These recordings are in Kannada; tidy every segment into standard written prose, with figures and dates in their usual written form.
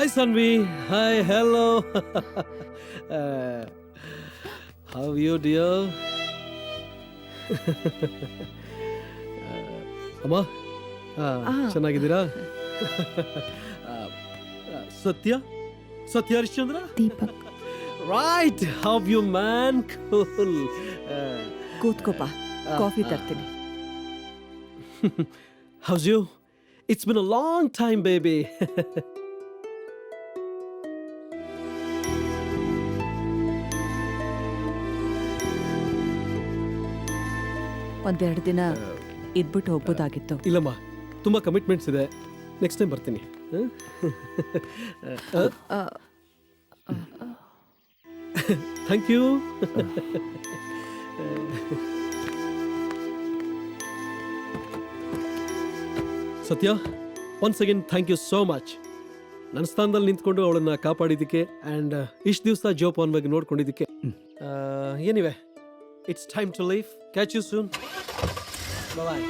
Hi, Sanvi. Hi, hello. How are you, dear? ಅಮ್ಮ ಚೆನ್ನಾಗಿದ್ದೀರಾ? Satya Harishchandra? Deepak, Right. How you, man? Cool. ಕೂತ್ಕೋಪ, ಕಾಫಿ ತರ್ತೀನಿ. How's you? It's been a long time, baby. ಒಂದೆರಡು ದಿನ ಇದ್ಬಿಟ್ಟು ಹೋಗ್ಬೋದಾಗಿತ್ತು. ಇಲ್ಲಮ್ಮ, ತುಂಬಾ ಕಮಿಟ್ಮೆಂಟ್ಸ್ ಇದೆ. ನೆಕ್ಸ್ಟ್ ಟೈಮ್ ಬರ್ತೀನಿ. Thank you. Satya, once again thank you so much. ನನ್ನ ಸ್ಥಾನದಲ್ಲಿ ನಿಂತ್ಕೊಂಡು ಅವಳನ್ನ ಕಾಪಾಡಿದ್ದಕ್ಕೆ ಆ್ಯಂಡ್ ಇಷ್ಟು ದಿವಸ ಜೋಪಾನವಾಗಿ ನೋಡ್ಕೊಂಡಿದ್ದಕ್ಕೆ. Anyway, it's time to leave. Catch you soon. Bye.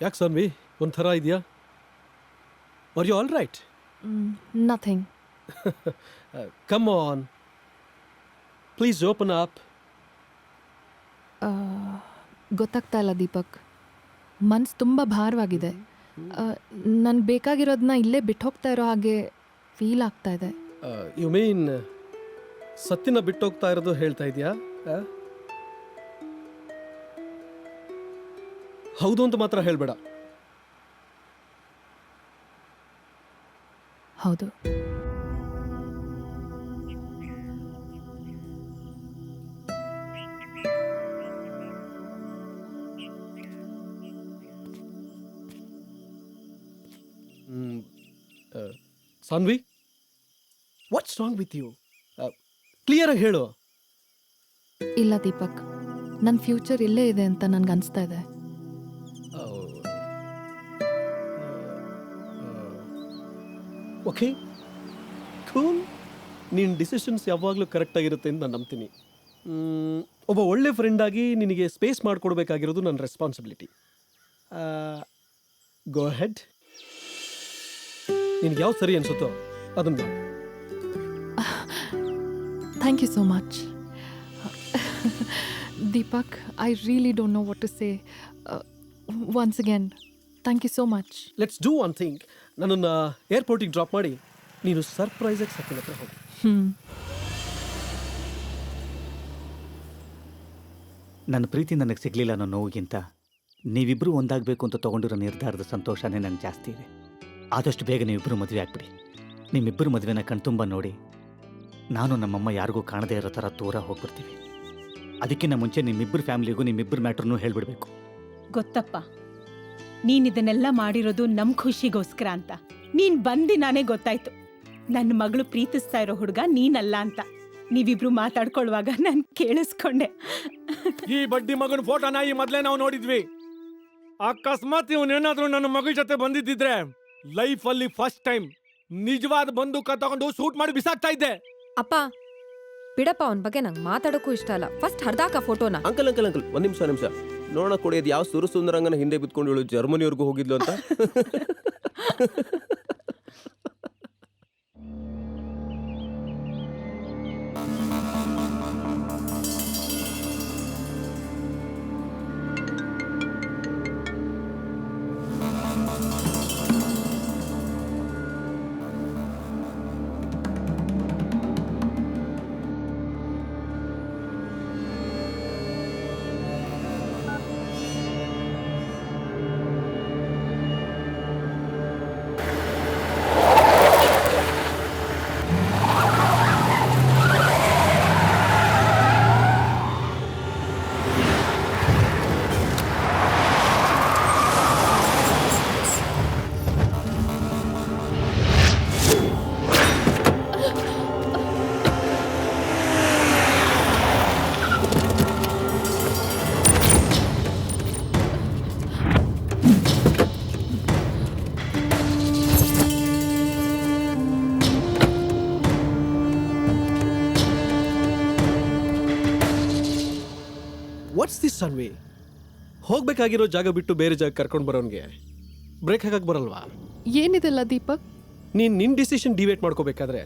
ಯಾಕೆ ಸನ್ವಿ, ಒಂಥರ ಇದೆಯಾ? Are you all right? Nothing. Come on, please open up. ಗೊತ್ತಾಗ್ತಾ ಇಲ್ಲ ದೀಪಕ್, ಮನ್ಸು ತುಂಬ ಭಾರವಾಗಿದೆ. ನನ್ಗೆ ಬೇಕಾಗಿರೋದನ್ನ ಇಲ್ಲೇ ಬಿಟ್ಟು ಹೋಗ್ತಾ ಇರೋ ಹಾಗೆ ಫೀಲ್ ಆಗ್ತಾ ಇದೆ. ಯು ಮೀನ್ ಸತ್ತಿನ ಬಿಟ್ಟೋಗ್ತಾ ಇರೋದು ಹೇಳ್ತಾ ಇದೆಯಾ? ಹೌದು ಅಂತ ಮಾತ್ರ ಹೇಳ್ಬೇಡ. ಹೌದು. Sanvi, what's wrong with you? Clear ಆಗಿ ಹೇಳು. ಇಲ್ಲ ದೀಪಕ್, ನನ್ನ ಫ್ಯೂಚರ್ ಇಲ್ಲೇ ಇದೆ ಅಂತ ನನ್ಗೆ ಅನಿಸ್ತಾ ಇದೆ. Okay, cool. ನಿನ್ನ ಡಿಸಿಷನ್ಸ್ ಯಾವಾಗಲೂ ಕರೆಕ್ಟಾಗಿರುತ್ತೆ ಅಂತ ನಾನು ನಂಬ್ತೀನಿ. ಒಬ್ಬ ಒಳ್ಳೆ ಫ್ರೆಂಡಾಗಿ ನಿನಗೆ ಸ್ಪೇಸ್ ಮಾಡಿಕೊಡ್ಬೇಕಾಗಿರೋದು ನನ್ನ ರೆಸ್ಪಾನ್ಸಿಬಿಲಿಟಿ. ಗೋ ಹೆಡ್. ನಿನ್ಗೆ ಯಾವ್ದು ಸರಿ ಅನಿಸುತ್ತೋ ಅದನ್ನು ಮಾಡು. Thank you so much Deepak. I really don't know what to say. Once again thank you so much. Let's do one thing. ನನ್ನನ್ನು ಏರ್ಪೋರ್ಟಿಗೆ ಡ್ರಾಪ್ ಮಾಡಿ ನೀನು ಸರ್ಪ್ರೈಸಾಗಿ ಸತ್ತಿನ ಹತ್ರ ಹೋಗಿ. ನನ್ನ ಪ್ರೀತಿ ನನಗೆ ಸಿಗಲಿಲ್ಲ ಅನ್ನೋ ನೋವಿಗಿಂತ ನೀವಿಬ್ಬರು ಒಂದಾಗಬೇಕು ಅಂತ ತೊಗೊಂಡಿರೋ ನಿರ್ಧಾರದ ಸಂತೋಷನೇ ನನಗೆ ಜಾಸ್ತಿ ಇದೆ. ಆದಷ್ಟು ಬೇಗ ನೀವಿಬ್ಬರು ಮದುವೆ ಆಗ್ಬಿಡಿ. ನಿಮ್ಮಿಬ್ಬರು ಮದುವೆನ ಕಣ್ತುಂಬ ನೋಡಿ ನಾನು ನಮ್ಮಮ್ಮ ಯಾರಿಗೂ ಕಾಣದೇ ಇರೋ ಥರ ದೂರ ಹೋಗ್ಬಿಡ್ತೀವಿ. ಅದಕ್ಕಿಂತ ಮುಂಚೆ ನಿಮ್ಮಿಬ್ಬರು ಫ್ಯಾಮಿಲಿಗೂ ನಿಮ್ಮಿಬ್ಬರು ಮ್ಯಾಟ್ರನ್ನೂ ಹೇಳ್ಬಿಡ್ಬೇಕು. ಗೊತ್ತಪ್ಪ, ನೀನ್ ಇದನ್ನೆಲ್ಲ ಮಾಡಿರೋದು ನಮ್ ಖುಷಿಗೋಸ್ಕರ ಅಂತ. ನೀನ್ ಬಂದಿನಾನೇ ಗೊತ್ತಾಯ್ತು ನನ್ನ ಮಗಳು ಪ್ರೀತಿಸ್ತಾ ಇರೋ ಹುಡುಗ ನೀನಲ್ಲ ಅಂತ. ನೀವಿಬ್ರು ಮಾತಾಡ್ಕೊಳ್ಳುವಾಗ ನಾನು ಕೇಳಿಸ್ಕೊಂಡೆ. ಈ ಬಡ್ಡಿ ಮಗನ ಫೋಟೋನ ಈ ಮೊದಲೇ ನಾವು ನೋಡಿದ್ವಿ. ಅಕಸ್ಮಾತ್ ಇವನೇನಾದ್ರೂ ನನ್ನ ಮಗಳ ಜೊತೆ ಬಂದಿದ್ದಿದ್ರೆ ಲೈಫ್ ಅಲ್ಲಿ ಫಸ್ಟ್ ಟೈಮ್ ನಿಜವಾದ ಬಂದೂಕ ತಗೊಂಡು ಶೂಟ್ ಮಾಡಿ ಬಿಸಾಕ್ತಾ ಇದ್ದೆ. ಅಪ್ಪ ಬಿಡಪ್ಪ, ಅವನ ಬಗ್ಗೆ ನಂಗೆ ಮಾತಾಡೋಕ್ಕೂ ಇಷ್ಟ ಅಲ್ಲ. ಫಸ್ಟ್ ಹರ್ದಾಕ ಫೋಟೋನ. ಅಂಕಲ್ ಒಂದ್ ನಿಮಿಷ ನೋಡೋಣ ಕೊಡಿ. ಅದು ಯಾವ ಸುರಸುಂದರಂಗನ ಹಿಂದೆ ಬಿತ್ಕೊಂಡು ಇವಳು ಜರ್ಮನಿವರೆಗೂ ಹೋಗಿದ್ಲು ಅಂತ. What's this Sanvi? ಹೋಗ್ಬೇಕಾಗಿರೋ ಜಾಗ ಬಿಟ್ಟು ಬೇರೆ ಜಾಗ ಕರ್ಕೊಂಡು ಬರೋನ್ಗೆ ಬ್ರೇಕ್ ಹಾಕಕ್ಕೆ ಬರಲ್ವಾ? ಏನಿದೆಲ್ಲ ದೀಪಕ್? ನೀನು ನಿನ್ನ ಡಿಸಿಷನ್ ಡಿವೇಟ್ ಮಾಡ್ಕೋಬೇಕಾದ್ರೆ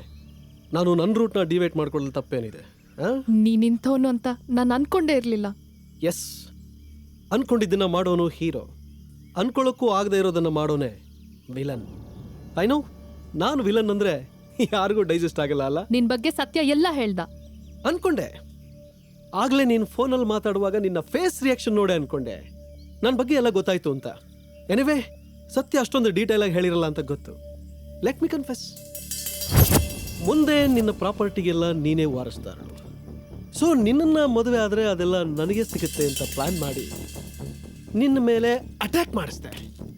ನಾನು ನನ್ನ ರೂಟ್ನ ಡಿವೇಟ್ ಮಾಡ್ಕೊಳ್ಳಲು ತಪ್ಪೇನಿದೆ? ನೀನ್ ಇಂಥವನು ಅಂತ ನಾನು ಅನ್ಕೊಂಡೇ ಇರಲಿಲ್ಲ. ಎಸ್, ಅನ್ಕೊಂಡಿದ್ದನ್ನ ಮಾಡೋನು ಹೀರೋ, ಅನ್ಕೊಳ್ಳೋಕ್ಕೂ ಆಗದೆ ಇರೋದನ್ನ ಮಾಡೋನೇ ವಿಲನ್. ಐ ನೋ, ನಾನು ವಿಲನ್ ಅಂದರೆ ಯಾರಿಗೂ ಡೈಜೆಸ್ಟ್ ಆಗಲ್ಲ ಅಲ್ಲ? ನಿನ್ ಬಗ್ಗೆ ಸತ್ಯ ಎಲ್ಲ ಹೇಳ್ದ. ಅನ್ಕೊಂಡೆ. ಆಗಲೇ ನೀನು ಫೋನಲ್ಲಿ ಮಾತಾಡುವಾಗ ನಿನ್ನ ಫೇಸ್ ರಿಯಾಕ್ಷನ್ ನೋಡೆ ಅನ್ಕೊಂಡೆ ನನ್ನ ಬಗ್ಗೆ ಎಲ್ಲ ಗೊತ್ತಾಯ್ತು ಅಂತ. ಎನಿವೇ, ಸತ್ಯ ಅಷ್ಟೊಂದು ಡೀಟೇಲ್ ಆಗಿ ಹೇಳಿರಲ್ಲ ಅಂತ ಗೊತ್ತು. ಲೆಟ್ ಮಿ ಕನ್ಫೆಸ್, ಮುಂದೆ ನಿನ್ನ ಪ್ರಾಪರ್ಟಿಗೆಲ್ಲ ನೀನೇ ವಾರಸ್ದಾರಳು. ಸೊ ನಿನ್ನನ್ನು ಮದುವೆ ಆದರೆ ಅದೆಲ್ಲ ನನಗೆ ಸಿಗುತ್ತೆ ಅಂತ ಪ್ಲಾನ್ ಮಾಡಿ ನಿನ್ನ ಮೇಲೆ ಅಟ್ಯಾಕ್ ಮಾಡಿಸ್ದೆ.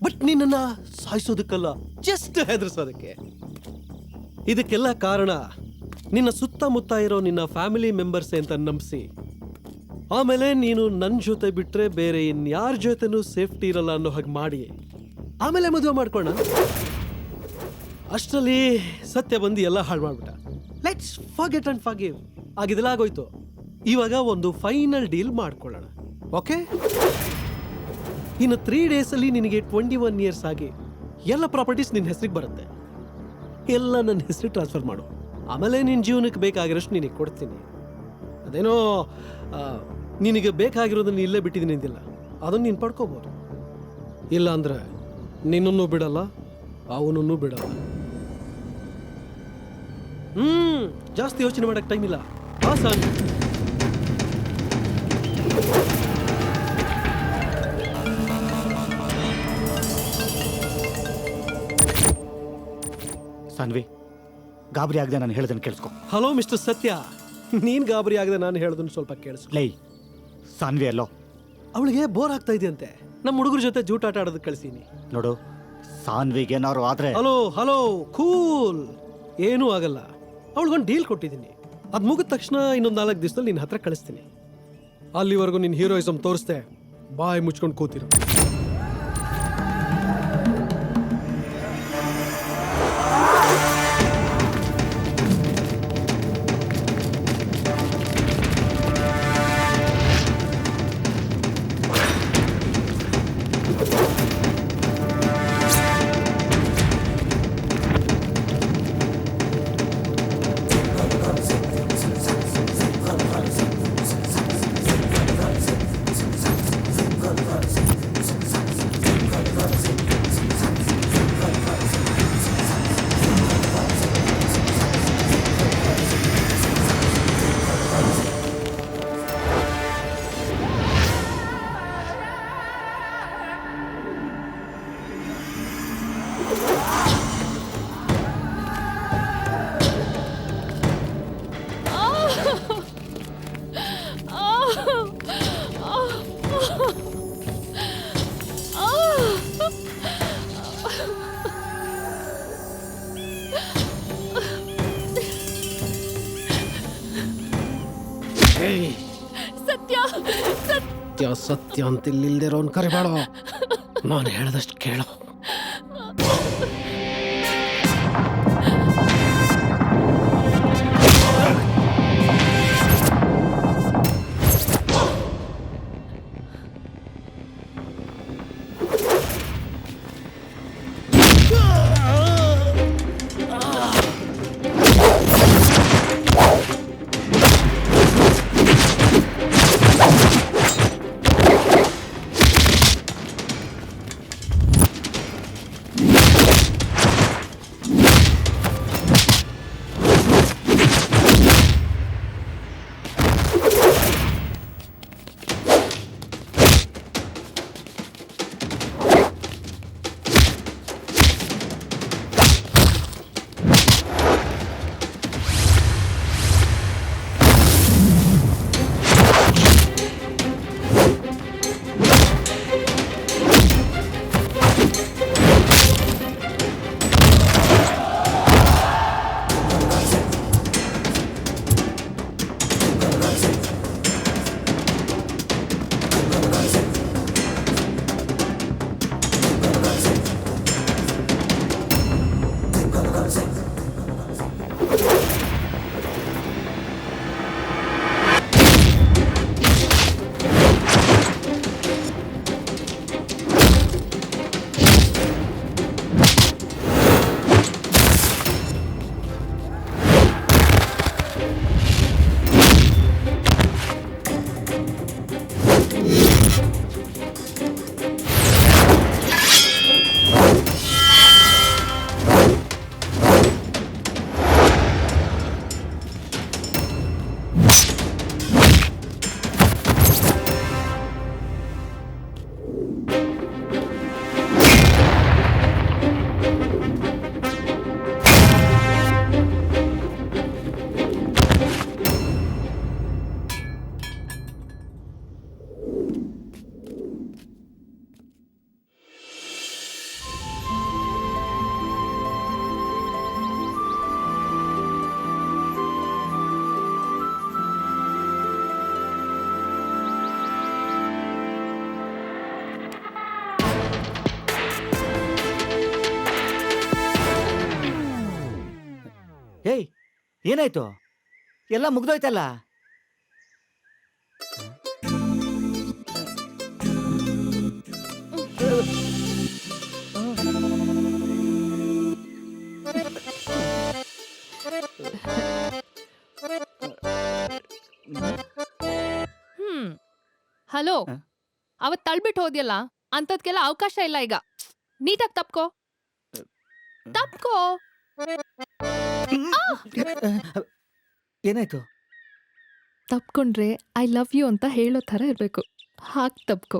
ಬಟ್ ನಿನ್ನನ್ನು ಸಾಯಿಸೋದಕ್ಕಲ್ಲ, ಜಸ್ಟ್ ಹೆದರ್ಸೋದಕ್ಕೆ. ಇದಕ್ಕೆಲ್ಲ ಕಾರಣ ನಿನ್ನ ಸುತ್ತಮುತ್ತ ಇರೋ ನಿನ್ನ ಫ್ಯಾಮಿಲಿ ಮೆಂಬರ್ಸ್ ಅಂತ ನಂಬಿಸಿ, ಆಮೇಲೆ ನೀನು ನನ್ನ ಜೊತೆ ಬಿಟ್ಟರೆ ಬೇರೆ ಇನ್ಯಾರ ಜೊತೆನೂ ಸೇಫ್ಟಿ ಇರಲ್ಲ ಅನ್ನೋ ಹಾಗೆ ಮಾಡಿ ಆಮೇಲೆ ಮದುವೆ ಮಾಡ್ಕೊಳ್ಳೋಣ. ಅಷ್ಟರಲ್ಲಿ ಸತ್ಯ ಬಂದು ಎಲ್ಲ ಹಾಳು ಮಾಡ್ಬಿಟ್ಟ. Let's forget and forgive. ಆಗಿದೆಲ್ಲ ಆಗೋಯ್ತು. ಇವಾಗ ಒಂದು ಫೈನಲ್ ಡೀಲ್ ಮಾಡ್ಕೊಳ್ಳೋಣ, ಓಕೆ? ಇನ್ನು 3 ಡೇಸಲ್ಲಿ ನಿನಗೆ 21 ಇಯರ್ಸ್ ಆಗಿ ಎಲ್ಲ ಪ್ರಾಪರ್ಟೀಸ್ ನಿನ್ನ ಹೆಸರಿಗೆ ಬರುತ್ತೆ. ಎಲ್ಲ ನನ್ನ ಹೆಸರಿಗೆ ಟ್ರಾನ್ಸ್ಫರ್ ಮಾಡು. ಆಮೇಲೆ ನಿನ್ನ ಜೀವನಕ್ಕೆ ಬೇಕಾಗಿರೋಷ್ಟು ನಿನಗೆ ಕೊಡ್ತೀನಿ. ಅದೇನೋ ನಿನಗೆ ಬೇಕಾಗಿರೋದನ್ನ ಇಲ್ಲೇ ಬಿಟ್ಟಿದ್ದೀನಿ ಅಂದಿಲ್ಲ, ಅದನ್ನು ನೀನು ಪಡ್ಕೋಬೋದು. ಇಲ್ಲ ಅಂದರೆ ನಿನ್ನನ್ನು ಬಿಡಲ್ಲ, ಅವನನ್ನು ಬಿಡಲ್ಲ. ಜಾಸ್ತಿ ಯೋಚನೆ ಮಾಡೋಕ್ಕೆ ಟೈಮ್ ಇಲ್ಲ. ಆಸಾನ್. ಸಾನ್ವಿ, ಗಾಬರಿ ಆಗದೆ ನಾನು ಹೇಳ್ದನ್ನು ಕೇಳಿಸ್ಕೊ. ಹಲೋ ಮಿಸ್ಟರ್ ಸತ್ಯ, ನೀನು ಗಾಬರಿ ಆಗದೆ ನಾನು ಹೇಳೋದನ್ನು ಸ್ವಲ್ಪ ಕೇಳಿಸು. ಲೈ, ಸಾನ್ವಿ ಅಲ್ಲೋ, ಅವಳಿಗೆ ಬೋರ್ ಆಗ್ತಾ ಇದೆಯಂತೆ. ನಮ್ಮ ಹುಡುಗರ ಜೊತೆ ಜೂಟಾಟ ಆಡೋದಕ್ಕೆ ಕಳಿಸೀನಿ. ನೋಡು, ಸಾನ್ವಿಗೆ ಏನಾದ್ರು ಆದ್ರೆ. ಹಲೋ ಕೂಲ್, ಏನೂ ಆಗಲ್ಲ. ಅವಳಿಗೊಂದು ಡೀಲ್ ಕೊಟ್ಟಿದ್ದೀನಿ. ಅದು ಮುಗಿದ ತಕ್ಷಣ ಇನ್ನೊಂದು 4 ದಿವಸದಲ್ಲಿ ನಿನ್ನ ಹತ್ರ ಕಳಿಸ್ತೀನಿ. ಅಲ್ಲಿವರೆಗೂ ನಿನ್ನ ಹೀರೋಯಿಸಮ್ ತೋರಿಸ್ದೆ ಬಾಯಿ ಮುಚ್ಕೊಂಡು ಕೂತಿರು. ಸತ್ಯ ಅಂತ ಇಲ್ಲಿಲ್ದಿರೋನ್ ಕರಿಬೇಡ. ನಾನು ಹೇಳ್ದಷ್ಟು ಕೇಳೋ. ಏನಾಯ್ತು? ಎಲ್ಲ ಮುಗ್ದೋಯ್ತಲ್ಲ. ಹಲೋ, ಹ? ಅವತ್ ತಳ್ಬಿಟ್ಟು ಹೋದ್ಯಲ್ಲ, ಅಂಥದ್ಕೆಲ್ಲ ಅವಕಾಶ ಇಲ್ಲ ಈಗ. ನೀಟಾಗಿ ತಪ್ಕೋ. ತಪ್ಕೋ. ಏನಾಯ್ತು? ತಪ್ಕೊಂಡ್ರೆ ಐ ಲವ್ ಯು ಅಂತ ಹೇಳೋ ಥರ ಇರಬೇಕು. ಹಾಗೆ ತಪ್ಕೋ.